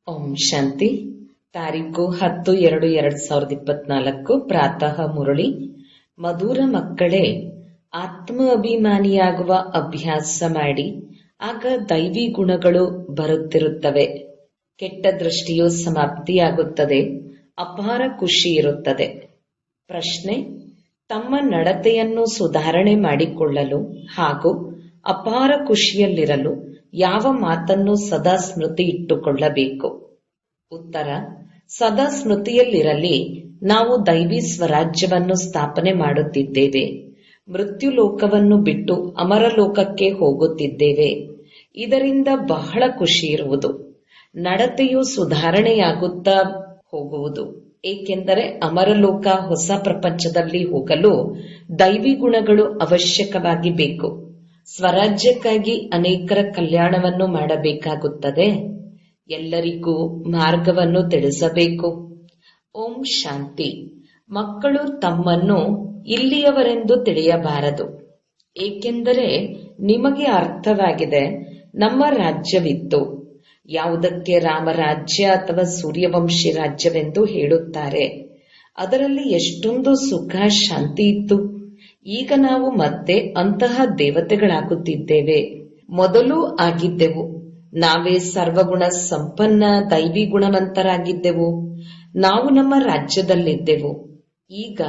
ಓಂ ಶಾಂತಿ. ತಾರೀಕು 10/2/2024 ಪ್ರಾತಃ ಮುರಳಿ. ಮಧುರ ಮಕ್ಕಳೇ, ಆತ್ಮ ಅಭಿಮಾನಿಯಾಗುವ ಅಭ್ಯಾಸ ಮಾಡಿ. ಆಗ ದೈವಿ ಗುಣಗಳು ಬರುತ್ತಿರುತ್ತವೆ. ಕೆಟ್ಟ ದೃಷ್ಟಿಯು ಸಮಾಪ್ತಿಯಾಗುತ್ತದೆ. ಅಪಾರ ಖುಷಿ ಇರುತ್ತದೆ. ಪ್ರಶ್ನೆ: ತಮ್ಮ ನಡತೆಯನ್ನು ಸುಧಾರಣೆ ಮಾಡಿಕೊಳ್ಳಲು ಹಾಗೂ ಅಪಾರ ಖುಷಿಯಲ್ಲಿರಲು ಯಾವ ಮಾತನ್ನು ಸದಾ ಸ್ಮೃತಿ ಇಟ್ಟುಕೊಳ್ಳಬೇಕು? ಉತ್ತರ: ಸದಾ ಸ್ಮೃತಿಯಲ್ಲಿರಲಿ. ನಾವು ದೈವಿ ಸ್ವರಾಜ್ಯವನ್ನು ಸ್ಥಾಪನೆ ಮಾಡುತ್ತಿದ್ದೇವೆ. ಮೃತ್ಯು ಲೋಕವನ್ನು ಬಿಟ್ಟು ಅಮರ ಲೋಕಕ್ಕೆ ಹೋಗುತ್ತಿದ್ದೇವೆ. ಇದರಿಂದ ಬಹಳ ಖುಷಿ ಇರುವುದು. ನಡತೆಯು ಸುಧಾರಣೆಯಾಗುತ್ತಾ ಹೋಗುವುದು. ಏಕೆಂದರೆ ಅಮರಲೋಕ ಹೊಸ ಪ್ರಪಂಚದಲ್ಲಿ ಹೋಗಲು ದೈವಿ ಗುಣಗಳು ಅವಶ್ಯಕವಾಗಿ ಬೇಕು. ಸ್ವರಾಜ್ಯಕ್ಕಾಗಿ ಅನೇಕರ ಕಲ್ಯಾಣವನ್ನು ಮಾಡಬೇಕಾಗುತ್ತದೆ. ಎಲ್ಲರಿಗೂ ಮಾರ್ಗವನ್ನು ತಿಳಿಸಬೇಕು. ಓಂ ಶಾಂತಿ. ಮಕ್ಕಳು ತಮ್ಮನ್ನು ಇಲ್ಲಿಯವರೆಂದು ತಿಳಿಯಬಾರದು. ಏಕೆಂದರೆ ನಿಮಗೆ ಅರ್ಥವಾಗಿದೆ, ನಮ್ಮ ರಾಜ್ಯವಿತ್ತು. ಯಾವುದಕ್ಕೆ ರಾಮರಾಜ್ಯ ಅಥವಾ ಸೂರ್ಯವಂಶಿ ರಾಜ್ಯವೆಂದು ಹೇಳುತ್ತಾರೆ. ಅದರಲ್ಲಿ ಎಷ್ಟೊಂದು ಸುಖ ಶಾಂತಿ ಇತ್ತು. ಈಗ ನಾವು ಮತ್ತೆ ಅಂತಹ ದೇವತೆಗಳಾಗುತ್ತಿದ್ದೇವೆ. ಮೊದಲು ಆಗಿದ್ದೆವು. ನಾವೇ ಸರ್ವಗುಣ ಸಂಪನ್ನ ದೈವಿ ಗುಣವಂತರಾಗಿದ್ದೆವು. ನಾವು ನಮ್ಮ ರಾಜ್ಯದಲ್ಲಿದ್ದೆವು. ಈಗ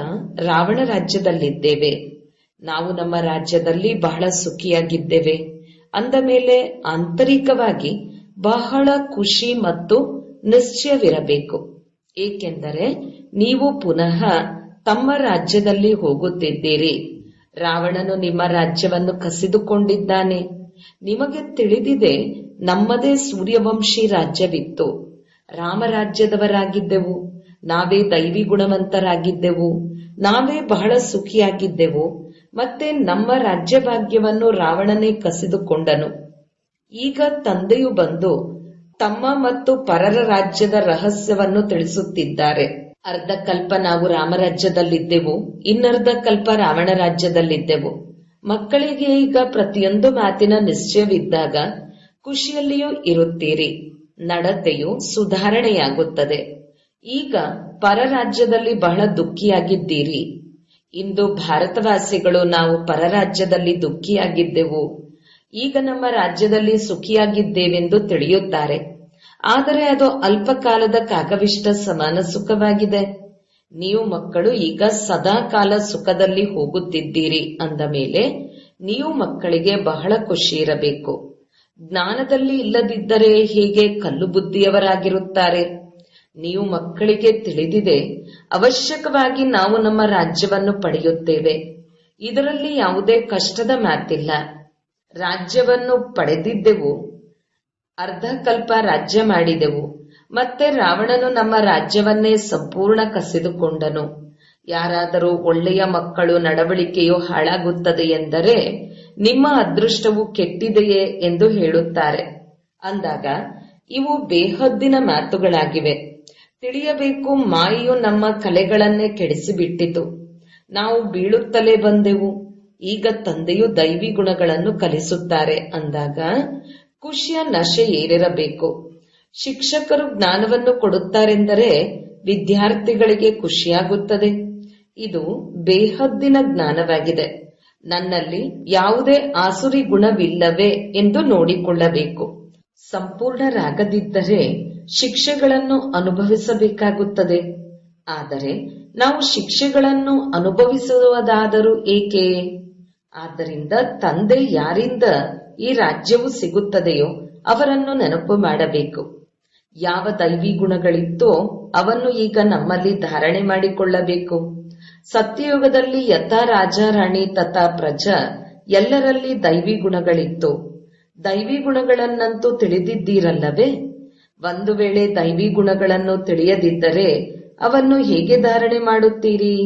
ರಾವಣ ರಾಜ್ಯದಲ್ಲಿದ್ದೇವೆ. ನಾವು ನಮ್ಮ ರಾಜ್ಯದಲ್ಲಿ ಬಹಳ ಸುಖಿಯಾಗಿದ್ದೇವೆ. ಅಂದ ಮೇಲೆ ಆಂತರಿಕವಾಗಿ ಬಹಳ ಖುಷಿ ಮತ್ತು ನಿಶ್ಚಯವಿರಬೇಕು. ಏಕೆಂದರೆ ನೀವು ಪುನಃ ತಮ್ಮ ರಾಜ್ಯದಲ್ಲಿ ಹೋಗುತ್ತಿದ್ದೀರಿ. ರಾವಣನು ನಿಮ್ಮ ರಾಜ್ಯವನ್ನು ಕಸಿದುಕೊಂಡಿದ್ದಾನೆ. ನಿಮಗೆ ತಿಳಿದಿದೆ, ನಮ್ಮದೇ ಸೂರ್ಯವಂಶಿ ರಾಜ್ಯವಿತ್ತು. ರಾಮರಾಜ್ಯದವರಾಗಿದ್ದೆವು. ನಾವೇ ದೈವಿ ಗುಣವಂತರಾಗಿದ್ದೆವು. ನಾವೇ ಬಹಳ ಸುಖಿಯಾಗಿದ್ದೆವು. ಮತ್ತೆ ನಮ್ಮ ರಾಜ್ಯ ಭಾಗ್ಯವನ್ನು ರಾವಣನೇ ಕಸಿದುಕೊಂಡನು. ಈಗ ತಂದೆಯು ಬಂದು ತಮ್ಮ ಮತ್ತು ಪರರ ರಾಜ್ಯದ ರಹಸ್ಯವನ್ನು ತಿಳಿಸುತ್ತಿದ್ದಾರೆ. ಅರ್ಧ ಕಲ್ಪ ನಾವು ರಾಮರಾಜ್ಯದಲ್ಲಿದ್ದೆವು, ಇನ್ನರ್ಧ ಕಲ್ಪ ರಾವಣ ರಾಜ್ಯದಲ್ಲಿದ್ದೆವು. ಮಕ್ಕಳಿಗೆ ಈಗ ಪ್ರತಿಯೊಂದು ಮಾತಿನ ನಿಶ್ಚಯವಿದ್ದಾಗ ಖುಷಿಯಲ್ಲಿಯೂ ಇರುತ್ತೀರಿ. ನಡತೆಯು ಸುಧಾರಣೆಯಾಗುತ್ತದೆ. ಈಗ ಪರ ರಾಜ್ಯದಲ್ಲಿ ಬಹಳ ದುಃಖಿಯಾಗಿದ್ದೀರಿ. ಇಂದು ಭಾರತವಾಸಿಗಳು ನಾವು ಪರ ರಾಜ್ಯದಲ್ಲಿ ದುಃಖಿಯಾಗಿದ್ದೆವು, ಈಗ ನಮ್ಮ ರಾಜ್ಯದಲ್ಲಿ ಸುಖಿಯಾಗಿದ್ದೇವೆಂದು ತಿಳಿಯುತ್ತಾರೆ. ಆದರೆ ಅದು ಅಲ್ಪ ಕಾಲದ ಕಾಕವಿಷ್ಟ ಸಮಾನ ಸುಖವಾಗಿದೆ. ನೀವು ಮಕ್ಕಳು ಈಗ ಸದಾ ಕಾಲ ಸುಖದಲ್ಲಿ ಹೋಗುತ್ತಿದ್ದೀರಿ. ಅಂದ ಮೇಲೆ ನೀವು ಮಕ್ಕಳಿಗೆ ಬಹಳ ಖುಷಿ ಇರಬೇಕು. ಜ್ಞಾನದಲ್ಲಿ ಇಲ್ಲದಿದ್ದರೆ ಹೇಗೆ ಕಲ್ಲು ಬುದ್ಧಿಯವರಾಗಿರುತ್ತಾರೆ? ನೀವು ಮಕ್ಕಳಿಗೆ ತಿಳಿದಿದೆ, ಅವಶ್ಯಕವಾಗಿ ನಾವು ನಮ್ಮ ರಾಜ್ಯವನ್ನು ಪಡೆಯುತ್ತೇವೆ. ಇದರಲ್ಲಿ ಯಾವುದೇ ಕಷ್ಟದ ಮಾತಿಲ್ಲ. ರಾಜ್ಯವನ್ನು ಪಡೆದಿದ್ದೆವು, ಅರ್ಧ ಕಲ್ಪ ರಾಜ್ಯ ಮಾಡಿದೆವು. ಮತ್ತೆ ರಾವಣನು ನಮ್ಮ ರಾಜ್ಯವನ್ನೇ ಸಂಪೂರ್ಣ ಕಸಿದುಕೊಂಡನು. ಯಾರಾದರೂ ಒಳ್ಳೆಯ ಮಕ್ಕಳು ನಡವಳಿಕೆಯು ಹಾಳಾಗುತ್ತದೆ ಎಂದರೆ ನಿಮ್ಮ ಅದೃಷ್ಟವು ಕೆಟ್ಟಿದೆಯೇ ಎಂದು ಹೇಳುತ್ತಾರೆ. ಅಂದಾಗ ಇವು ಬೇಹದ್ದಿನ ಮಾತುಗಳಾಗಿವೆ. ತಿಳಿಯಬೇಕು, ಮಾಯೆಯು ನಮ್ಮ ಕಲೆಗಳನ್ನೇ ಕೆಡಿಸಿಬಿಟ್ಟಿತು. ನಾವು ಬೀಳುತ್ತಲೇ ಬಂದೆವು. ಈಗ ತಂದೆಯು ದೈವಿ ಗುಣಗಳನ್ನು ಕಲಿಸುತ್ತಾರೆ. ಅಂದಾಗ ಖುಷಿಯ ನಶೆ ಏರಿರಬೇಕು. ಶಿಕ್ಷಕರು ಜ್ಞಾನವನ್ನು ಕೊಡುತ್ತಾರೆಂದರೆ ವಿದ್ಯಾರ್ಥಿಗಳಿಗೆ ಖುಷಿಯಾಗುತ್ತದೆ. ಇದು ಬೇಹದ್ದಿನ ಜ್ಞಾನವಾಗಿದೆ. ನನ್ನಲ್ಲಿ ಯಾವುದೇ ಆಸುರಿ ಗುಣವಿಲ್ಲವೇ ಎಂದು ನೋಡಿಕೊಳ್ಳಬೇಕು. ಸಂಪೂರ್ಣರಾಗದಿದ್ದರೆ ಶಿಕ್ಷೆಗಳನ್ನು ಅನುಭವಿಸಬೇಕಾಗುತ್ತದೆ. ಆದರೆ ನಾವು ಶಿಕ್ಷೆಗಳನ್ನು ಅನುಭವಿಸುವುದಾದರೂ ಏಕೆ? ಆದ್ದರಿಂದ ತಂದೆ ಯಾರಿಂದ ಈ ರಾಜ್ಯವು ಸಿಗುತ್ತದೆಯೋ ಅವರನ್ನು ನೆನಪು ಮಾಡಬೇಕು. ಯಾವ ದೈವಿ ಗುಣಗಳಿತ್ತೋ ಅವನ್ನು ಈಗ ನಮ್ಮಲ್ಲಿ ಧಾರಣೆ ಮಾಡಿಕೊಳ್ಳಬೇಕು. ಸತ್ಯಯುಗದಲ್ಲಿ ಯಥಾ ರಾಜ ರಾಣಿ ತಥಾ ಪ್ರಜಾ ಎಲ್ಲರಲ್ಲಿ ದೈವಿ ಗುಣಗಳಿತ್ತು. ದೈವಿ ಗುಣಗಳನ್ನಂತೂ ತಿಳಿದಿದ್ದೀರಲ್ಲವೇ? ಒಂದು ವೇಳೆ ದೈವಿ ಗುಣಗಳನ್ನು ತಿಳಿಯದಿದ್ದರೆ ಅವನ್ನು ಹೇಗೆ ಧಾರಣೆ ಮಾಡುತ್ತೀರಿ?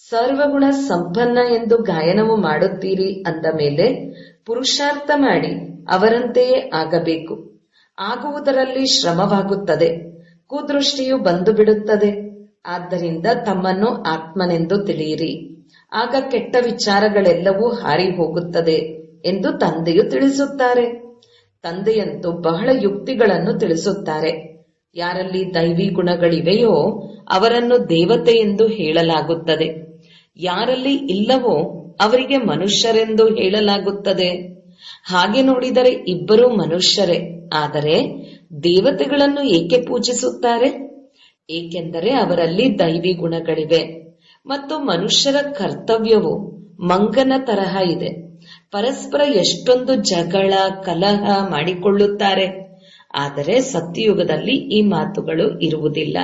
ಸರ್ವಗುಣ ಸಂಪನ್ನ ಎಂದು ಗಾಯನವು ಮಾಡುತ್ತೀರಿ. ಅಂದ ಮೇಲೆ ಪುರುಷಾರ್ಥ ಮಾಡಿ ಅವರಂತೆಯೇ ಆಗಬೇಕು. ಆಗುವುದರಲ್ಲಿ ಶ್ರಮವಾಗುತ್ತದೆ. ಕುದೃಷ್ಟಿಯು ಬಂದು ಬಿಡುತ್ತದೆ. ಆದ್ದರಿಂದ ತಮ್ಮನ್ನು ಆತ್ಮನೆಂದು ತಿಳಿಯಿರಿ. ಆಗ ಕೆಟ್ಟ ವಿಚಾರಗಳೆಲ್ಲವೂ ಹಾರಿ ಹೋಗುತ್ತದೆ ಎಂದು ತಂದೆಯು ತಿಳಿಸುತ್ತಾರೆ. ತಂದೆಯಂತೂ ಬಹಳ ಯುಕ್ತಿಗಳನ್ನು ತಿಳಿಸುತ್ತಾರೆ. ಯಾರಲ್ಲಿ ದೈವಿ ಗುಣಗಳಿವೆಯೋ ಅವರನ್ನು ದೇವತೆ ಎಂದು ಹೇಳಲಾಗುತ್ತದೆ. ಯಾರಲ್ಲಿ ಇಲ್ಲವೋ ಅವರಿಗೆ ಮನುಷ್ಯರೆಂದು ಹೇಳಲಾಗುತ್ತದೆ. ಹಾಗೆ ನೋಡಿದರೆ ಇಬ್ಬರೂ ಮನುಷ್ಯರೇ. ಆದರೆ ದೇವತೆಗಳನ್ನು ಏಕೆ ಪೂಜಿಸುತ್ತಾರೆ? ಏಕೆಂದರೆ ಅವರಲ್ಲಿ ದೈವಿ ಗುಣಗಳಿವೆ. ಮತ್ತು ಮನುಷ್ಯರ ಕರ್ತವ್ಯವು ಮಂಗನ ತರಹ ಇದೆ. ಪರಸ್ಪರ ಎಷ್ಟೊಂದು ಜಗಳ ಕಲಹ ಮಾಡಿಕೊಳ್ಳುತ್ತಾರೆ. ಆದರೆ ಸತ್ಯಯುಗದಲ್ಲಿ ಈ ಮಾತುಗಳು ಇರುವುದಿಲ್ಲ.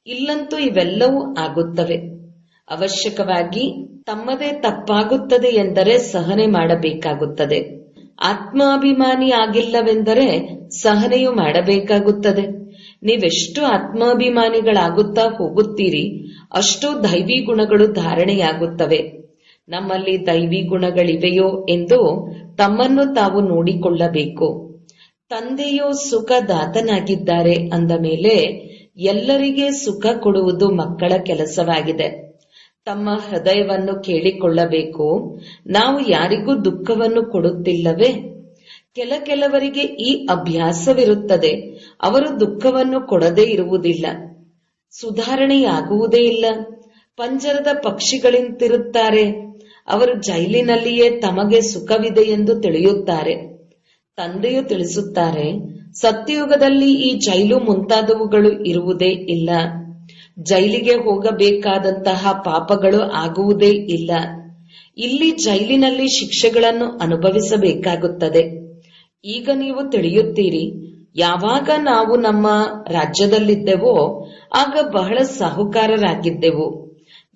ಇಲ್ಲಂತೂ ಇವೆಲ್ಲವೂ ಆಗುತ್ತವೆ. ಅವಶ್ಯಕವಾಗಿ ತಮ್ಮದೇ ತಪ್ಪಾಗುತ್ತದೆ ಎಂದರೆ ಸಹನೆ ಮಾಡಬೇಕಾಗುತ್ತದೆ. ಆತ್ಮಾಭಿಮಾನಿ ಆಗಿಲ್ಲವೆಂದರೆ ಸಹನೆಯು ಮಾಡಬೇಕಾಗುತ್ತದೆ. ನೀವೆಷ್ಟು ಆತ್ಮಾಭಿಮಾನಿಗಳಾಗುತ್ತಾ ಹೋಗುತ್ತೀರಿ ಅಷ್ಟು ದೈವಿ ಗುಣಗಳು ಧಾರಣೆಯಾಗುತ್ತವೆ. ನಮ್ಮಲ್ಲಿ ದೈವಿ ಗುಣಗಳಿವೆಯೋ ಎಂದು ತಮ್ಮನ್ನು ತಾವು ನೋಡಿಕೊಳ್ಳಬೇಕು. ತಂದೆಯು ಸುಖದಾತನಾಗಿದ್ದಾರೆ ಅಂದ ಮೇಲೆ ಎಲ್ಲರಿಗೆ ಸುಖ ಕೊಡುವುದು ಮಕ್ಕಳ ಕೆಲಸವಾಗಿದೆ. ತಮ್ಮ ಹೃದಯವನ್ನು ಕೇಳಿಕೊಳ್ಳಬೇಕು, ನಾವು ಯಾರಿಗೂ ದುಃಖವನ್ನು ಕೊಡುತ್ತಿಲ್ಲವೇ? ಕೆಲವರಿಗೆ ಈ ಅಭ್ಯಾಸವಿರುತ್ತದೆ, ಅವರು ದುಃಖವನ್ನು ಕೊಡದೇ ಇರುವುದಿಲ್ಲ, ಸುಧಾರಣೆಯಾಗುವುದೇ ಇಲ್ಲ. ಪಂಜರದ ಪಕ್ಷಿಗಳಂತಿರುತ್ತಾರೆ. ಅವರು ಜೈಲಿನಲ್ಲಿಯೇ ತಮಗೆ ಸುಖವಿದೆ ಎಂದು ತಿಳಿಯುತ್ತಾರೆ. ತಂದೆಯು ತಿಳಿಸುತ್ತಾರೆ, ಸತ್ಯಯುಗದಲ್ಲಿ ಈ ಜೈಲು ಮುಂತಾದವುಗಳು ಇರುವುದೇ ಇಲ್ಲ. ಜೈಲಿಗೆ ಹೋಗಬೇಕಾದಂತಹ ಪಾಪಗಳು ಆಗುವುದೇ ಇಲ್ಲ. ಇಲ್ಲಿ ಜೈಲಿನಲ್ಲಿ ಶಿಕ್ಷೆಗಳನ್ನು ಅನುಭವಿಸಬೇಕಾಗುತ್ತದೆ. ಈಗ ನೀವು ತಿಳಿಯುತ್ತೀರಿ, ಯಾವಾಗ ನಾವು ನಮ್ಮ ರಾಜ್ಯದಲ್ಲಿದ್ದೆವೋ ಆಗ ಬಹಳ ಸಾಹುಕಾರರಾಗಿದ್ದೆವು.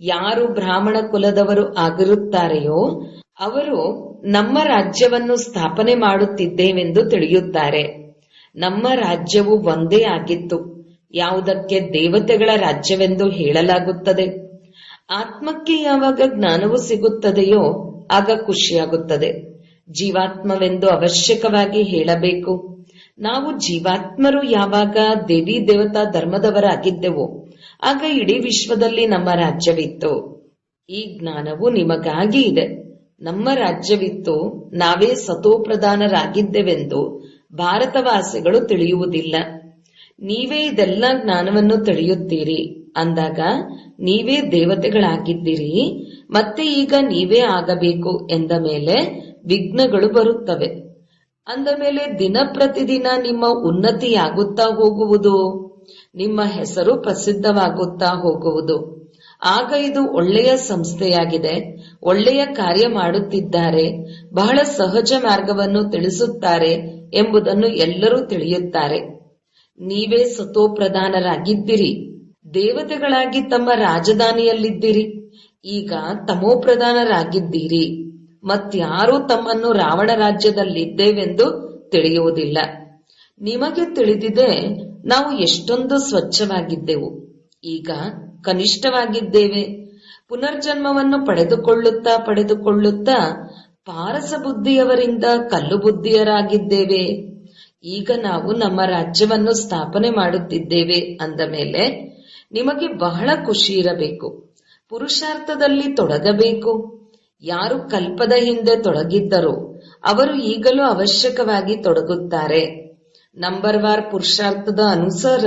ಯಾರು ಬ್ರಾಹ್ಮಣ ಕುಲದವರು ಆಗಿರುತ್ತಾರೆಯೋ ಅವರು ನಮ್ಮ ರಾಜ್ಯವನ್ನು ಸ್ಥಾಪನೆ ಮಾಡುತ್ತಿದ್ದೇವೆಂದು ತಿಳಿಯುತ್ತಾರೆ. ನಮ್ಮ ರಾಜ್ಯವು ಒಂದೇ ಆಗಿತ್ತು. ಯಾವುದಕ್ಕೆ ದೇವತೆಗಳ ರಾಜ್ಯವೆಂದು ಹೇಳಲಾಗುತ್ತದೆ. ಆತ್ಮಕ್ಕೆ ಯಾವಾಗ ಜ್ಞಾನವು ಸಿಗುತ್ತದೆಯೋ ಆಗ ಖುಷಿಯಾಗುತ್ತದೆ. ಜೀವಾತ್ಮವೆಂದು ಅವಶ್ಯಕವಾಗಿ ಹೇಳಬೇಕು. ನಾವು ಜೀವಾತ್ಮರು ಯಾವಾಗ ದೇವಿ ದೇವತಾ ಧರ್ಮದವರಾಗಿದ್ದೆವೋ ಆಗ ಇಡೀ ವಿಶ್ವದಲ್ಲಿ ನಮ್ಮ ರಾಜ್ಯವಿತ್ತು. ಈ ಜ್ಞಾನವು ನಿಮಗಾಗಿ ಇದೆ. ನಮ್ಮ ರಾಜ್ಯವಿತ್ತು, ನಾವೇ ಸತೋಪ್ರಧಾನರಾಗಿದ್ದೆವೆಂದು ಭಾರತವಾಸಿಗಳು ತಿಳಿಯುವುದಿಲ್ಲ. ನೀವೇ ಇದೆಲ್ಲ ಜ್ಞಾನವನ್ನು ತಿಳಿಯುತ್ತೀರಿ ಅಂದಾಗ ನೀವೇ ದೇವತೆಗಳಾಗಿದ್ದೀರಿ. ಮತ್ತೆ ಈಗ ನೀವೇ ಆಗಬೇಕು ಎಂದ ಮೇಲೆ ವಿಘ್ನಗಳು ಬರುತ್ತವೆ. ಅಂದ ಮೇಲೆ ದಿನ ಪ್ರತಿದಿನ ನಿಮ್ಮ ಉನ್ನತಿಯಾಗುತ್ತಾ ಹೋಗುವುದು, ನಿಮ್ಮ ಹೆಸರು ಪ್ರಸಿದ್ಧವಾಗುತ್ತಾ ಹೋಗುವುದು. ಆಗ ಇದು ಒಳ್ಳೆಯ ಸಂಸ್ಥೆಯಾಗಿದೆ, ಒಳ್ಳೆಯ ಕಾರ್ಯ ಮಾಡುತ್ತಿದ್ದಾರೆ, ಬಹಳ ಸಹಜ ಮಾರ್ಗವನ್ನು ತಿಳಿಸುತ್ತಾರೆ ಎಂಬುದನ್ನು ಎಲ್ಲರೂ ತಿಳಿಯುತ್ತಾರೆ. ನೀವೇ ಸತೋಪ್ರಧಾನರಾಗಿದ್ದಿರಿ, ದೇವತೆಗಳಾಗಿ ತಮ್ಮ ರಾಜಧಾನಿಯಲ್ಲಿದ್ದಿರಿ. ಈಗ ತಮೋಪ್ರಧಾನರಾಗಿದ್ದೀರಿ. ಮತ್ಯಾರೂ ತಮ್ಮನ್ನು ರಾವಣ ರಾಜ್ಯದಲ್ಲಿದ್ದೇವೆಂದು ತಿಳಿಯುವುದಿಲ್ಲ. ನಿಮಗೆ ತಿಳಿದಿದೆ, ನಾವು ಎಷ್ಟೊಂದು ಸ್ವಚ್ಛವಾಗಿದ್ದೆವು, ಈಗ ಕನಿಷ್ಠವಾಗಿದ್ದೇವೆ. ಪುನರ್ಜನ್ಮವನ್ನು ಪಡೆದುಕೊಳ್ಳುತ್ತಾ ಪಾರಸ ಬುದ್ಧಿಯವರಿಂದ ಕಲ್ಲು ಬುದ್ಧಿಯರಾಗಿದ್ದೇವೆ. ಈಗ ನಾವು ನಮ್ಮ ರಾಜ್ಯವನ್ನು ಸ್ಥಾಪನೆ ಮಾಡುತ್ತಿದ್ದೇವೆ ಅಂದ ಮೇಲೆ ನಿಮಗೆ ಬಹಳ ಖುಷಿ ಇರಬೇಕು. ಪುರುಷಾರ್ಥದಲ್ಲಿ ತೊಡಗಬೇಕು. ಯಾರು ಕಲ್ಪದ ಹಿಂದೆ ತೊಡಗಿದ್ದರೋ ಅವರು ಈಗಲೂ ಅವಶ್ಯಕವಾಗಿ ತೊಡಗುತ್ತಾರೆ. ನಂಬರ್ವಾರ್ ಪುರುಷಾರ್ಥದ ಅನುಸಾರ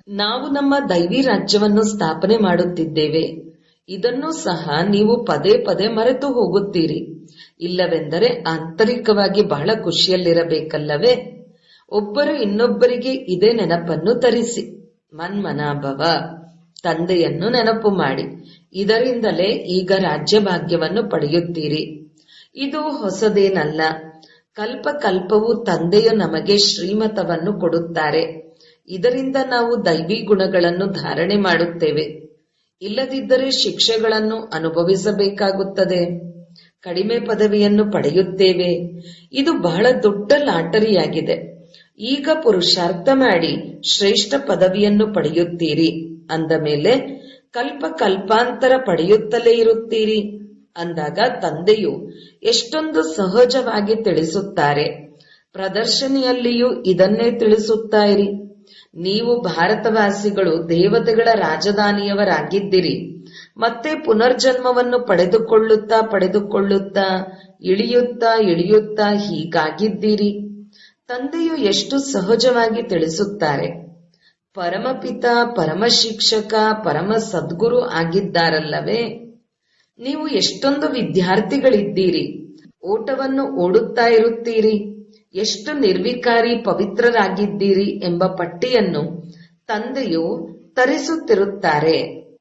ನಾವು ನಮ್ಮ ದೈವಿ ರಾಜ್ಯವನ್ನು ಸ್ಥಾಪನೆ ಮಾಡುತ್ತಿದ್ದೇವೆ. ಇದನ್ನು ಸಹ ನೀವು ಪದೇ ಪದೇ ಮರೆತು ಹೋಗುತ್ತೀರಿ. ಇಲ್ಲವೆಂದರೆ ಆಂತರಿಕವಾಗಿ ಬಹಳ ಖುಷಿಯಲ್ಲಿರಬೇಕಲ್ಲವೇ? ಒಬ್ಬರು ಇನ್ನೊಬ್ಬರಿಗೆ ಇದೇ ನೆನಪನ್ನು ತರಿಸಿ. ಮನ್ಮನಾಭವ, ತಂದೆಯನ್ನು ನೆನಪು ಮಾಡಿ. ಇದರಿಂದಲೇ ಈಗ ರಾಜ್ಯ ಭಾಗ್ಯವನ್ನು ಪಡೆಯುತ್ತೀರಿ. ಇದು ಹೊಸದೇನಲ್ಲ. ಕಲ್ಪ ಕಲ್ಪವು ತಂದೆಯು ನಮಗೆ ಶ್ರೀಮತವನ್ನು ಕೊಡುತ್ತಾರೆ. ಇದರಿಂದ ನಾವು ದೈವಿ ಗುಣಗಳನ್ನು ಧಾರಣೆ ಮಾಡುತ್ತೇವೆ. ಇಲ್ಲದಿದ್ದರೆ ಶಿಕ್ಷೆಗಳನ್ನು ಅನುಭವಿಸಬೇಕಾಗುತ್ತದೆ. ಕಡಿಮೆ ಪದವಿಯನ್ನು ಪಡೆಯುತ್ತೇವೆ. ಇದು ಬಹಳ ದೊಡ್ಡ ಲಾಟರಿಯಾಗಿದೆ. ಈಗ ಪುರುಷಾರ್ಥ ಮಾಡಿ ಶ್ರೇಷ್ಠ ಪದವಿಯನ್ನು ಪಡೆಯುತ್ತೀರಿ ಅಂದ ಮೇಲೆ ಕಲ್ಪ ಕಲ್ಪಾಂತರ ಪಡೆಯುತ್ತಲೇ ಇರುತ್ತೀರಿ ಅಂದಾಗ ತಂದೆಯು ಎಷ್ಟೊಂದು ಸಹಜವಾಗಿ ತಿಳಿಸುತ್ತಾರೆ. ಪ್ರದರ್ಶನಿಯಲ್ಲಿಯೂ ಇದನ್ನೇ ತಿಳಿಸುತ್ತಾ ಇರಿ. ನೀವು ಭಾರತವಾಸಿಗಳು ದೇವತೆಗಳ ರಾಜಧಾನಿಯವರಾಗಿದ್ದಿರಿ. ಮತ್ತೆ ಪುನರ್ಜನ್ಮವನ್ನು ಪಡೆದುಕೊಳ್ಳುತ್ತಾ ಇಳಿಯುತ್ತಾ ಹೀಗಾಗಿದ್ದೀರಿ. ತಂದೆಯು ಎಷ್ಟು ಸಹಜವಾಗಿ ತಿಳಿಸುತ್ತಾರೆ. ಪರಮಪಿತ, ಪರಮ ಶಿಕ್ಷಕ, ಪರಮ ಸದ್ಗುರು ಆಗಿದ್ದಾರಲ್ಲವೇ. ನೀವು ಎಷ್ಟೊಂದು ವಿದ್ಯಾರ್ಥಿಗಳಿದ್ದೀರಿ, ಓಟವನ್ನು ಓಡುತ್ತಾ ಇರುತ್ತೀರಿ, ಎಷ್ಟು ನಿರ್ವಿಕಾರಿ ಪವಿತ್ರರಾಗಿದ್ದೀರಿ ಎಂಬ ಪಟ್ಟಿಯನ್ನು ತಂದೆಯು ತರಿಸುತ್ತಿರುತ್ತಾರೆ.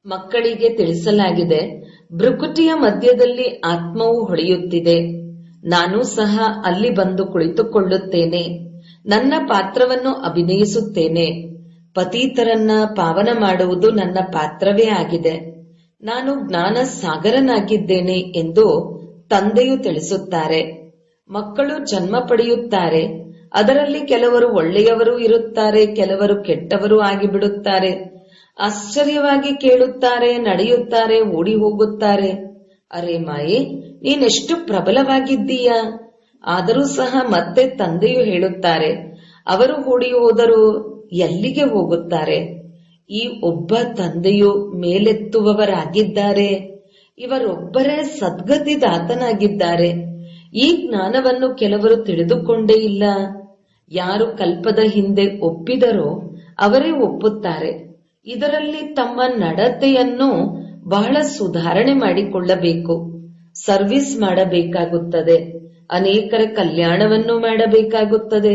ಮಕ್ಕಳಿಗೆ ತಿಳಿಸಲಾಗಿದೆ, ಭ್ರುಕುಟಿಯ ಮಧ್ಯದಲ್ಲಿ ಆತ್ಮವು ಹೊಳೆಯುತ್ತಿದೆ. ನಾನು ಸಹ ಅಲ್ಲಿ ಬಂದು ಕುಳಿತುಕೊಳ್ಳುತ್ತೇನೆ, ನನ್ನ ಪಾತ್ರವನ್ನು ಅಭಿನಯಿಸುತ್ತೇನೆ. ಪತೀತರನ್ನ ಪಾವನ ಮಾಡುವುದು ನನ್ನ ಪಾತ್ರವೇ ಆಗಿದೆ. ನಾನು ಜ್ಞಾನ ಸಾಗರನಾಗಿದ್ದೇನೆ ಎಂದು ತಂದೆಯು ತಿಳಿಸುತ್ತಾರೆ. ಮಕ್ಕಳು ಜನ್ಮ ಪಡೆಯುತ್ತಾರೆ. ಅದರಲ್ಲಿ ಕೆಲವರು ಒಳ್ಳೆಯವರು ಇರುತ್ತಾರೆ, ಕೆಲವರು ಕೆಟ್ಟವರು ಆಗಿಬಿಡುತ್ತಾರೆ. ಆಶ್ಚರ್ಯವಾಗಿ ಕೇಳುತ್ತಾರೆ, ನಡೆಯುತ್ತಾರೆ, ಓಡಿ ಹೋಗುತ್ತಾರೆ. ಅರೆ ಮಾಯೆ, ನೀನೆಷ್ಟು ಪ್ರಬಲವಾಗಿದ್ದೀಯಾ. ಆದರೂ ಸಹ ಮತ್ತೆ ತಂದೆಯು ಹೇಳುತ್ತಾರೆ, ಅವರು ಓಡಿ ಹೋದರು ಎಲ್ಲಿಗೆ ಹೋಗುತ್ತಾರೆ. ಈ ಒಬ್ಬ ತಂದೆಯು ಮೇಲೆತ್ತುವವರಾಗಿದ್ದಾರೆ. ಇವರೊಬ್ಬರೇ ಸದ್ಗತಿದಾತನಾಗಿದ್ದಾರೆ. ಈ ಜ್ಞಾನವನ್ನು ಕೆಲವರು ತಿಳಿದುಕೊಂಡೇ ಇಲ್ಲ. ಯಾರು ಕಲ್ಪದ ಹಿಂದೆ ಒಪ್ಪಿದರೋ ಅವರೇ ಒಪ್ಪುತ್ತಾರೆ. ಇದರಲ್ಲಿ ತಮ್ಮ ನಡತೆಯನ್ನು ಬಹಳ ಸುಧಾರಣೆ ಮಾಡಿಕೊಳ್ಳಬೇಕು. ಸರ್ವಿಸ್ ಮಾಡಬೇಕಾಗುತ್ತದೆ. ಅನೇಕರ ಕಲ್ಯಾಣವನ್ನು ಮಾಡಬೇಕಾಗುತ್ತದೆ.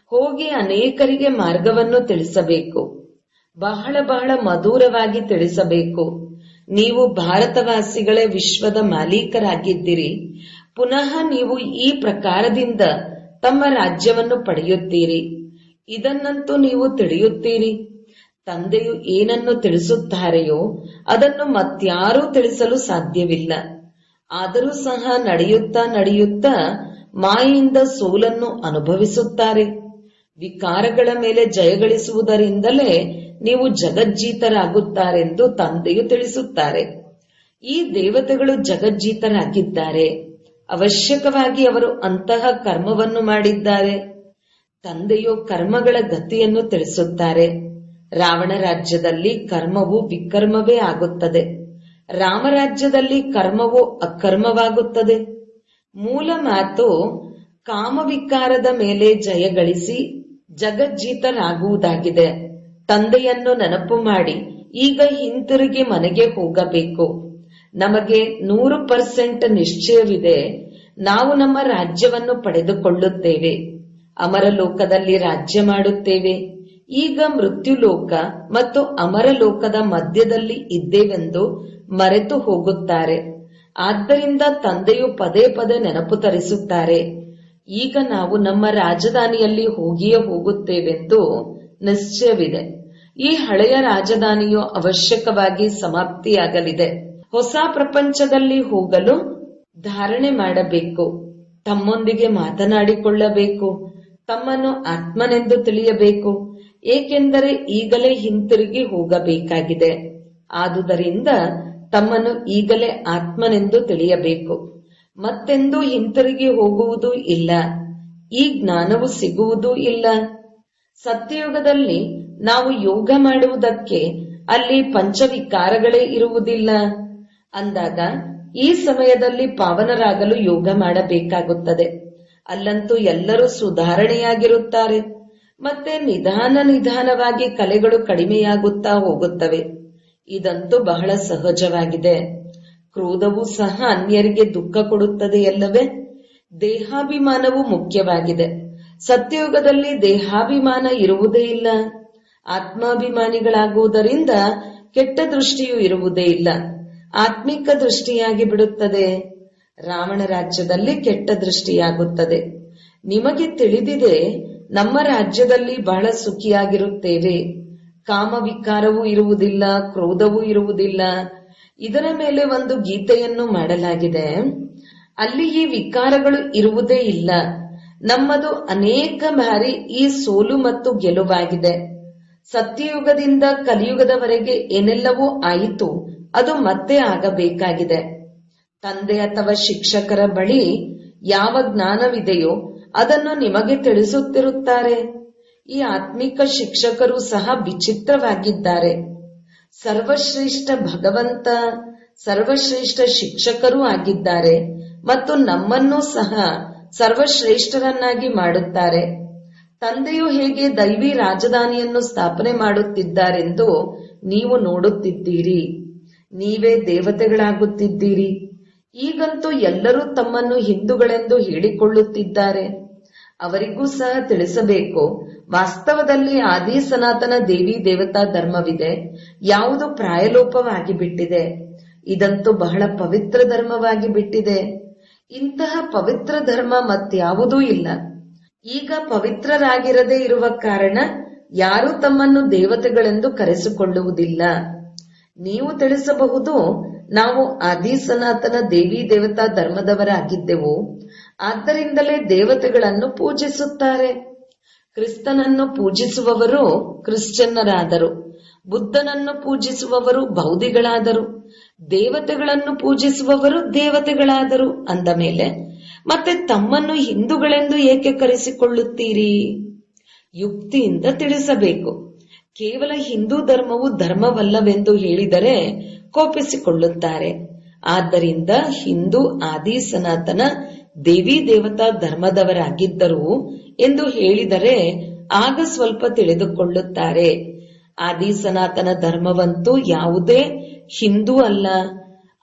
ಹೋಗಿ ಅನೇಕರಿಗೆ ಮಾರ್ಗವನ್ನು ತಿಳಿಸಬೇಕು. ಬಹಳ ಬಹಳ ಮಧುರವಾಗಿ ತಿಳಿಸಬೇಕು. ನೀವು ಭಾರತವಾಸಿಗಳೇ ವಿಶ್ವದ ಮಾಲೀಕರಾಗಿದ್ದೀರಿ. ಪುನಃ ನೀವು ಈ ಪ್ರಕಾರದಿಂದ ತಮ್ಮ ರಾಜ್ಯವನ್ನು ಪಡೆಯುತ್ತೀರಿ. ಇದನ್ನಂತೂ ನೀವು ತಿಳಿಯುತ್ತೀರಿ. ತಂದೆಯು ಏನನ್ನು ತಿಳಿಸುತ್ತಾರೆಯೋ ಅದನ್ನು ಮತ್ಯಾರೂ ತಿಳಿಸಲು ಸಾಧ್ಯವಿಲ್ಲ. ಆದರೂ ಸಹ ನಡೆಯುತ್ತಾ ನಡೆಯುತ್ತಾ ಮಾಯೆಯಿಂದ ಸೋಲನ್ನು ಅನುಭವಿಸುತ್ತಾರೆ. ವಿಕಾರಗಳ ಮೇಲೆ ಜಯಗಳಿಸುವುದರಿಂದಲೇ ನೀವು ಜಗಜ್ಜೀತರಾಗುತ್ತಾರೆಂದು ತಂದೆಯು ತಿಳಿಸುತ್ತಾರೆ. ಈ ದೇವತೆಗಳು ಜಗಜ್ಜೀತರಾಗಿದ್ದಾರೆ. ಅವಶ್ಯಕವಾಗಿ ಅವರು ಅಂತಹ ಕರ್ಮವನ್ನು ಮಾಡಿದ್ದಾರೆ. ತಂದೆಯು ಕರ್ಮಗಳ ಗತಿಯನ್ನು ತಿಳಿಸುತ್ತಾರೆ. ರಾವಣ ರಾಜ್ಯದಲ್ಲಿ ಕರ್ಮವು ವಿಕರ್ಮವೇ ಆಗುತ್ತದೆ. ರಾಮರಾಜ್ಯದಲ್ಲಿ ಕರ್ಮವು ಅಕರ್ಮವಾಗುತ್ತದೆ. ಮೂಲ ಮಾತು ಕಾಮವಿಕಾರದ ಮೇಲೆ ಜಯಗಳಿಸಿ ಜಗಜ್ಜೀತರಾಗುವುದಾಗಿದೆ. ತಂದೆಯನ್ನು ನೆನಪು ಮಾಡಿ ಈಗ ಹಿಂತಿರುಗಿ ಮನೆಗೆ ಹೋಗಬೇಕು. ನಮಗೆ 100% ನಿಶ್ಚಯವಿದೆ. ನಾವು ನಮ್ಮ ರಾಜ್ಯವನ್ನು ಪಡೆದುಕೊಳ್ಳುತ್ತೇವೆ. ಅಮರಲೋಕದಲ್ಲಿ ರಾಜ್ಯ ಮಾಡುತ್ತೇವೆ. ಈಗ ಮೃತ್ಯುಲೋಕ ಮತ್ತು ಅಮರಲೋಕದ ಮಧ್ಯದಲ್ಲಿ ಇದ್ದೇವೆಂದು ಮರೆತು ಹೋಗುತ್ತಾರೆ. ಆದ್ದರಿಂದ ತಂದೆಯು ಪದೇ ಪದೇ ನೆನಪು ತರಿಸುತ್ತಾರೆ. ಈಗ ನಾವು ನಮ್ಮ ರಾಜಧಾನಿಯಲ್ಲಿ ಹೋಗಿಯೇ ಹೋಗುತ್ತೇವೆಂದು ನಿಶ್ಚಯವಿದೆ. ಈ ಹಳೆಯ ರಾಜಧಾನಿಯು ಅವಶ್ಯಕವಾಗಿ ಸಮಾಪ್ತಿಯಾಗಲಿದೆ. ಹೊಸ ಪ್ರಪಂಚದಲ್ಲಿ ಹೋಗಲು ಧಾರಣೆ ಮಾಡಬೇಕು. ತಮ್ಮೊಂದಿಗೆ ಮಾತನಾಡಿಕೊಳ್ಳಬೇಕು. ತಮ್ಮನ್ನು ಆತ್ಮನೆಂದು ತಿಳಿಯಬೇಕು. ಏಕೆಂದರೆ ಈಗಲೇ ಹಿಂತಿರುಗಿ ಹೋಗಬೇಕಾಗಿದೆ. ಆದುದರಿಂದ ತಮ್ಮನ್ನು ಈಗಲೇ ಆತ್ಮನೆಂದು ತಿಳಿಯಬೇಕು. ಮತ್ತೆಂದೂ ಹಿಂತಿರುಗಿ ಹೋಗುವುದೂ ಇಲ್ಲ. ಈ ಜ್ಞಾನವು ಸಿಗುವುದೂ ಇಲ್ಲ. ಸತ್ಯಯುಗದಲ್ಲಿ ನಾವು ಯೋಗ ಮಾಡುವುದಕ್ಕೆ ಅಲ್ಲಿ ಪಂಚವಿಕಾರಗಳೇ ಇರುವುದಿಲ್ಲ ಅಂದಾಗ ಈ ಸಮಯದಲ್ಲಿ ಪಾವನರಾಗಲು ಯೋಗ ಮಾಡಬೇಕಾಗುತ್ತದೆ. ಅಲ್ಲಂತೂ ಎಲ್ಲರೂ ಸುಧಾರಣೆಯಾಗಿರುತ್ತಾರೆ. ಮತ್ತೆ ನಿಧಾನವಾಗಿ ಕಲೆಗಳು ಕಡಿಮೆಯಾಗುತ್ತಾ ಹೋಗುತ್ತವೆ. ಇದಂತೂ ಬಹಳ ಸಹಜವಾಗಿದೆ. ಕ್ರೋಧವೂ ಸಹ ಅನ್ಯರಿಗೆ ದುಃಖ ಕೊಡುತ್ತದೆಯಲ್ಲವೇ. ದೇಹಾಭಿಮಾನವು ಮುಖ್ಯವಾಗಿದೆ. ಸತ್ಯಯುಗದಲ್ಲಿ ದೇಹಾಭಿಮಾನ ಇರುವುದೇ ಇಲ್ಲ. ಆತ್ಮಾಭಿಮಾನಿಗಳಾಗುವುದರಿಂದ ಕೆಟ್ಟ ದೃಷ್ಟಿಯೂ ಇರುವುದೇ ಇಲ್ಲ. ಆತ್ಮಿಕ ದೃಷ್ಟಿಯಾಗಿ ಬಿಡುತ್ತದೆ. ರಾವಣ ರಾಜ್ಯದಲ್ಲಿ ಕೆಟ್ಟ ದೃಷ್ಟಿಯಾಗುತ್ತದೆ. ನಿಮಗೆ ತಿಳಿದಿದೆ, ನಮ್ಮ ರಾಜ್ಯದಲ್ಲಿ ಬಹಳ ಸುಖಿಯಾಗಿರುತ್ತೇವೆ. ಕಾಮವಿಕಾರವೂ ಇರುವುದಿಲ್ಲ, ಕ್ರೋಧವೂ ಇರುವುದಿಲ್ಲ. ಇದರ ಮೇಲೆ ಒಂದು ಗೀತೆಯನ್ನು ಮಾಡಲಾಗಿದೆ. ಅಲ್ಲಿ ಈ ವಿಕಾರಗಳು ಇರುವುದೇ ಇಲ್ಲ. ನಮ್ಮದು ಅನೇಕ ಬಾರಿ ಈ ಸೋಲು ಮತ್ತು ಗೆಲುವಾಗಿದೆ. ಸತ್ಯಯುಗದಿಂದ ಕಲಿಯುಗದವರೆಗೆ ಏನೆಲ್ಲವೂ ಆಯಿತು ಅದು ಮತ್ತೆ ಆಗಬೇಕಾಗಿದೆ. ತಂದೆ ಅಥವಾ ಶಿಕ್ಷಕರ ಬಳಿ ಯಾವ ಜ್ಞಾನವಿದೆಯೋ ಅದನ್ನು ನಿಮಗೆ ತಿಳಿಸುತ್ತಿರುತ್ತಾರೆ. ಈ ಆತ್ಮಿಕ ಶಿಕ್ಷಕರು ಸಹ ವಿಚಿತ್ರವಾಗಿದ್ದಾರೆ. ಸರ್ವಶ್ರೇಷ್ಠ ಭಗವಂತ ಸರ್ವಶ್ರೇಷ್ಠ ಶಿಕ್ಷಕರೂ ಆಗಿದ್ದಾರೆ ಮತ್ತು ನಮ್ಮನ್ನೂ ಸಹ ಸರ್ವಶ್ರೇಷ್ಠರನ್ನಾಗಿ ಮಾಡುತ್ತಾರೆ. ತಂದೆಯು ಹೇಗೆ ದೈವಿ ರಾಜಧಾನಿಯನ್ನು ಸ್ಥಾಪನೆ ಮಾಡುತ್ತಿದ್ದಾರೆಂದು ನೀವು ನೋಡುತ್ತಿದ್ದೀರಿ. ನೀವೇ ದೇವತೆಗಳಾಗುತ್ತಿದ್ದೀರಿ. ಈಗಂತೂ ಎಲ್ಲರೂ ತಮ್ಮನ್ನು ಹಿಂದೂಗಳೆಂದು ಹೇಳಿಕೊಳ್ಳುತ್ತಿದ್ದಾರೆ. ಅವರಿಗೂ ಸಹ ತಿಳಿಸಬೇಕು, ವಾಸ್ತವದಲ್ಲಿ ಆದಿ ಸನಾತನ ದೇವಿ ದೇವತಾ ಧರ್ಮವಿದೆ. ಯಾವುದು ಪ್ರಾಯಲೋಪವಾಗಿ ಬಿಟ್ಟಿದೆ. ಇದಂತೂ ಬಹಳ ಪವಿತ್ರ ಧರ್ಮವಾಗಿ ಬಿಟ್ಟಿದೆ. ಇಂತಹ ಪವಿತ್ರ ಧರ್ಮ ಮತ್ಯಾವುದೂ ಇಲ್ಲ. ಈಗ ಪವಿತ್ರರಾಗಿರದೇ ಇರುವ ಕಾರಣ ಯಾರೂ ತಮ್ಮನ್ನು ದೇವತೆಗಳೆಂದು ಕರೆಸಿಕೊಳ್ಳುವುದಿಲ್ಲ. ನೀವು ತಿಳಿಸಬಹುದು, ನಾವು ಆದಿ ಸನಾತನ ದೇವಿ ದೇವತಾ ಧರ್ಮದವರಾಗಿದ್ದೆವು, ಆದ್ದರಿಂದಲೇ ದೇವತೆಗಳನ್ನು ಪೂಜಿಸುತ್ತಾರೆ. ಕ್ರಿಸ್ತನನ್ನು ಪೂಜಿಸುವವರು ಕ್ರಿಶ್ಚಿಯನ್ನರಾದರು, ಬುದ್ಧನನ್ನು ಪೂಜಿಸುವವರು ಬೌದ್ಧಿಗಳಾದರು, ದೇವತೆಗಳನ್ನು ಪೂಜಿಸುವವರು ದೇವತೆಗಳಾದರು. ಅಂದ ಮೇಲೆ ಮತ್ತೆ ತಮ್ಮನ್ನು ಹಿಂದೂಗಳೆಂದು ಏಕೆ ಕರೆಸಿಕೊಳ್ಳುತ್ತೀರಿ? ಯುಕ್ತಿಯಿಂದ ತಿಳಿಸಬೇಕು. ಕೇವಲ ಹಿಂದೂ ಧರ್ಮವು ಧರ್ಮವಲ್ಲವೆಂದು ಹೇಳಿದರೆ ಕೋಪಿಸಿಕೊಳ್ಳುತ್ತಾರೆ. ಆದ್ದರಿಂದ ಹಿಂದೂ ಆದಿ ಸನಾತನ ದೇವಿ ದೇವತಾ ಧರ್ಮದವರಾಗಿದ್ದರು ಎಂದು ಹೇಳಿದರೆ ಆಗ ಸ್ವಲ್ಪ ತಿಳಿದುಕೊಳ್ಳುತ್ತಾರೆ. ಆದಿ ಸನಾತನ ಧರ್ಮವಂತೂ ಯಾವುದೇ ಹಿಂದೂ ಅಲ್ಲ.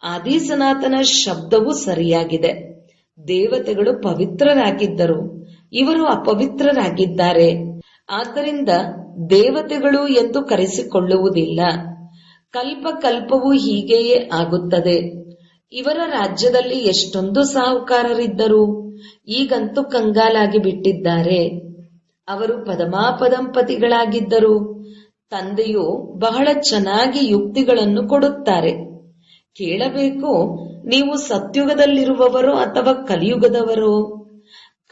ಆದಿ ಸನಾತನ ಶಬ್ದವು ಸರಿಯಾಗಿದೆ. ದೇವತೆಗಳು ಪವಿತ್ರರಾಗಿದ್ದರು, ಇವರು ಅಪವಿತ್ರರಾಗಿದ್ದಾರೆ. ಆದ್ದರಿಂದ ದೇವತೆಗಳು ಎಂದು ಕರೆಸಿಕೊಳ್ಳುವುದಿಲ್ಲ. ಕಲ್ಪ ಕಲ್ಪವೂ ಹೀಗೆಯೇ ಆಗುತ್ತದೆ. ಇವರ ರಾಜ್ಯದಲ್ಲಿ ಎಷ್ಟೊಂದು ಸಾಹುಕಾರರಿದ್ದರು, ಈಗಂತೂ ಕಂಗಾಲಾಗಿ ಬಿಟ್ಟಿದ್ದಾರೆ. ಅವರು ಪದಮಾಪದಂಪತಿಗಳಾಗಿದ್ದರು. ತಂದೆಯು ಬಹಳ ಚೆನ್ನಾಗಿ ಯುಕ್ತಿಗಳನ್ನು ಕೊಡುತ್ತಾರೆ. ಕೇಳಬೇಕು, ನೀವು ಸತ್ಯುಗದಲ್ಲಿರುವವರೋ ಅಥವಾ ಕಲಿಯುಗದವರೋ?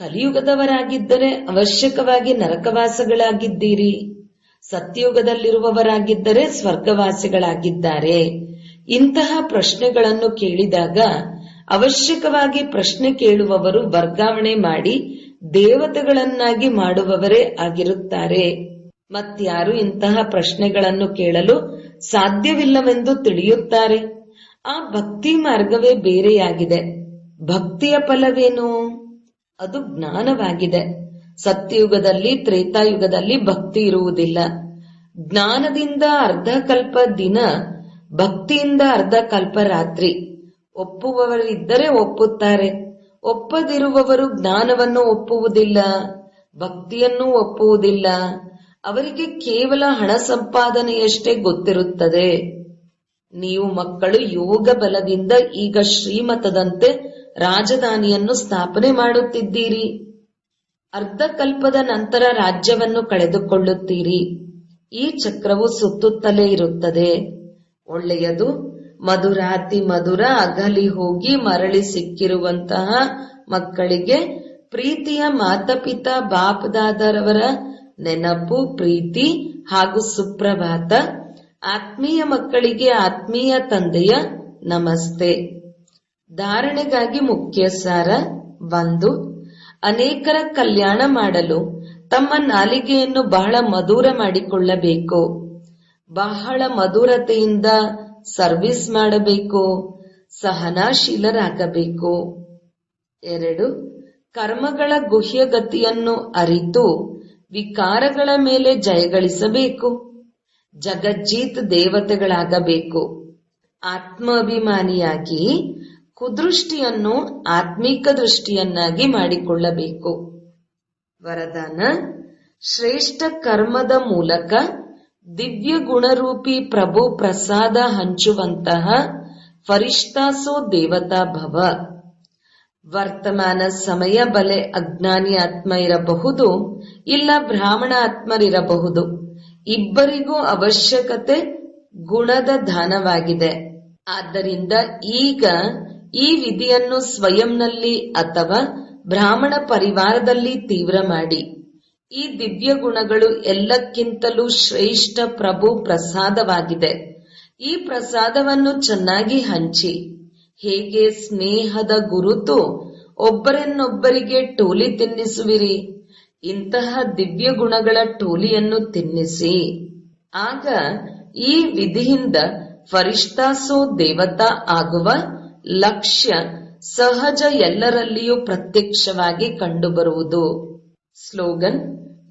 ಕಲಿಯುಗದವರಾಗಿದ್ದರೆ ಅವಶ್ಯಕವಾಗಿ ನರಕವಾಸಗಳಾಗಿದ್ದೀರಿ. ಸತ್ಯಯುಗದಲ್ಲಿರುವವರಾಗಿದ್ದರೆ ಸ್ವರ್ಗವಾಸಿಗಳಾಗಿದ್ದಾರೆ. ಇಂತಹ ಪ್ರಶ್ನೆಗಳನ್ನು ಕೇಳಿದಾಗ ಅವಶ್ಯಕವಾಗಿ ಪ್ರಶ್ನೆ ಕೇಳುವವರು ವರ್ಗಾವಣೆ ಮಾಡಿ ದೇವತೆಗಳನ್ನಾಗಿ ಮಾಡುವವರೇ ಆಗಿರುತ್ತಾರೆ. ಮತ್ಯಾರು ಇಂತಹ ಪ್ರಶ್ನೆಗಳನ್ನು ಕೇಳಲು ಸಾಧ್ಯವಿಲ್ಲವೆಂದು ತಿಳಿಯುತ್ತಾರೆ. ಆ ಭಕ್ತಿ ಮಾರ್ಗವೇ ಬೇರೆಯಾಗಿದೆ. ಭಕ್ತಿಯ ಫಲವೇನು? ಅದು ಜ್ಞಾನವಾಗಿದೆ. ಸತ್ಯಯುಗದಲ್ಲಿ ತ್ರೇತಾಯುಗದಲ್ಲಿ ಭಕ್ತಿ ಇರುವುದಿಲ್ಲ. ಜ್ಞಾನದಿಂದ ಅರ್ಧ ಕಲ್ಪ ದಿನ, ಭಕ್ತಿಯಿಂದ ಅರ್ಧ ಕಲ್ಪ ರಾತ್ರಿ. ಒಪ್ಪುವವರಿದ್ದರೆ ಒಪ್ಪುತ್ತಾರೆ, ಒಪ್ಪದಿರುವವರು ಜ್ಞಾನವನ್ನು ಒಪ್ಪುವುದಿಲ್ಲ, ಭಕ್ತಿಯನ್ನು ಒಪ್ಪುವುದಿಲ್ಲ. ಅವರಿಗೆ ಕೇವಲ ಹಣ ಸಂಪಾದನೆಯಷ್ಟೇ ಗೊತ್ತಿರುತ್ತದೆ. ನೀವು ಮಕ್ಕಳು ಯೋಗ ಬಲದಿಂದ ಈಗ ಶ್ರೀಮತದಂತೆ ರಾಜಧಾನಿಯನ್ನು ಸ್ಥಾಪನೆ ಮಾಡುತ್ತಿದ್ದೀರಿ. ಅರ್ಧ ಕಲ್ಪದ ನಂತರ ರಾಜ್ಯವನ್ನು ಕಳೆದುಕೊಳ್ಳುತ್ತೀರಿ. ಈ ಚಕ್ರವು ಸುತ್ತುತ್ತಲೇ ಇರುತ್ತದೆ. ಒಳ್ಳೆಯದು. ಮಧುರಾತಿ ಮಧುರ ಅಗಲಿ ಹೋಗಿ ಮರಳಿ ಸಿಕ್ಕಿರುವಂತಹ ಮಕ್ಕಳಿಗೆ ಪ್ರೀತಿಯ ಮಾತಾಪಿತಾ ಬಾಪ್ದಾದರವರ ನೆನಪು, ಪ್ರೀತಿ ಹಾಗೂ ಸುಪ್ರಭಾತ. ಆತ್ಮೀಯ ಮಕ್ಕಳಿಗೆ ಆತ್ಮೀಯ ತಂದೆಯ ನಮಸ್ತೆ. ಧಾರಣೆಗಾಗಿ ಮುಖ್ಯ ಸಾರ 1. ಅನೇಕರ ಕಲ್ಯಾಣ ಮಾಡಲು ತಮ್ಮ ನಾಲಿಗೆಯನ್ನು ಬಹಳ ಮಧುರ ಮಾಡಿಕೊಳ್ಳಬೇಕು. ಬಹಳ ಮಧುರತೆಯಿಂದ ಸರ್ವಿಸ್ ಮಾಡಬೇಕು. ಸಹನಾಶೀಲರಾಗಬೇಕು. 2. ಕರ್ಮಗಳ ಗುಹ್ಯಗತಿಯನ್ನು ಅರಿತು ವಿಕಾರಗಳ ಮೇಲೆ ಜಯಗಳಿಸಬೇಕು. ಜಗಜ್ಜೀತ್ ದೇವತೆಗಳಾಗಬೇಕು. ಆತ್ಮಾಭಿಮಾನಿಯಾಗಿ ಕುದೃಷ್ಟಿಯನ್ನು ಆತ್ಮಿಕ ದೃಷ್ಟಿಯನ್ನಾಗಿ ಮಾಡಿಕೊಳ್ಳಬೇಕು. ವರದಾನ: ಶ್ರೇಷ್ಠ ಕರ್ಮದ ಮೂಲಕ ದಿವ್ಯ ಗುಣರೂಪಿ ಪ್ರಭು ಪ್ರಸಾದ ಹಂಚುವಂತಹ ಫರಿಷ್ಠಾಸೋ ದೇವತಾ ಭವ. ವರ್ತಮಾನ ಸಮಯ ಬಲೆ ಅಜ್ಞಾನಿ ಆತ್ಮ ಇರಬಹುದು, ಇಲ್ಲ ಬ್ರಾಹ್ಮಣ ಆತ್ಮರಿರಬಹುದು. ಇಬ್ಬರಿಗೂ ಅವಶ್ಯಕತೆ ಗುಣದ ದಾನವಾಗಿದೆ. ಆದ್ದರಿಂದ ಈಗ ಈ ವಿಧಿಯನ್ನು ಸ್ವಯಂನಲ್ಲಿ ಅಥವಾ ಬ್ರಾಹ್ಮಣ ಪರಿವಾರದಲ್ಲಿ ತೀವ್ರ ಮಾಡಿ. ಈ ದಿವ್ಯ ಗುಣಗಳು ಎಲ್ಲಕ್ಕಿಂತಲೂ ಶ್ರೇಷ್ಠ ಪ್ರಭು ಪ್ರಸಾದವಾಗಿದೆ. ಈ ಪ್ರಸಾದವನ್ನು ಚೆನ್ನಾಗಿ ಹಂಚಿ. ಹೇಗೆ ಸ್ನೇಹದ ಗುರುತು ಒಬ್ಬರನ್ನೊಬ್ಬರಿಗೆ ಟೋಲಿ ತಿನ್ನಿಸುವಿರಿ, ಇಂತಹ ದಿವ್ಯ ಗುಣಗಳ ಟೋಲಿಯನ್ನು ತಿನ್ನಿಸಿ. ಆಗ ಈ ವಿಧಿಯಿಂದ ಫರಿಷ್ಠಾಸೋ ದೇವತಾ ಆಗುವ ಲಕ್ಷ್ಯ ಸಹಜ ಎಲ್ಲರಲ್ಲಿಯೂ ಪ್ರತ್ಯಕ್ಷವಾಗಿ ಕಂಡುಬರುವುದು. ಸ್ಲೋಗನ್: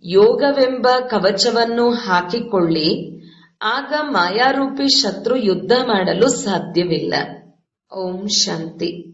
ಯೋಗವೆಂಬ ಕವಚವನ್ನು ಹಾಕಿಕೊಳ್ಳಿ, ಆಗ ಮಾಯಾರೂಪಿ ಶತ್ರು ಯುದ್ಧ ಮಾಡಲು ಸಾಧ್ಯವಿಲ್ಲ. ಓಂ ಶಾಂತಿ.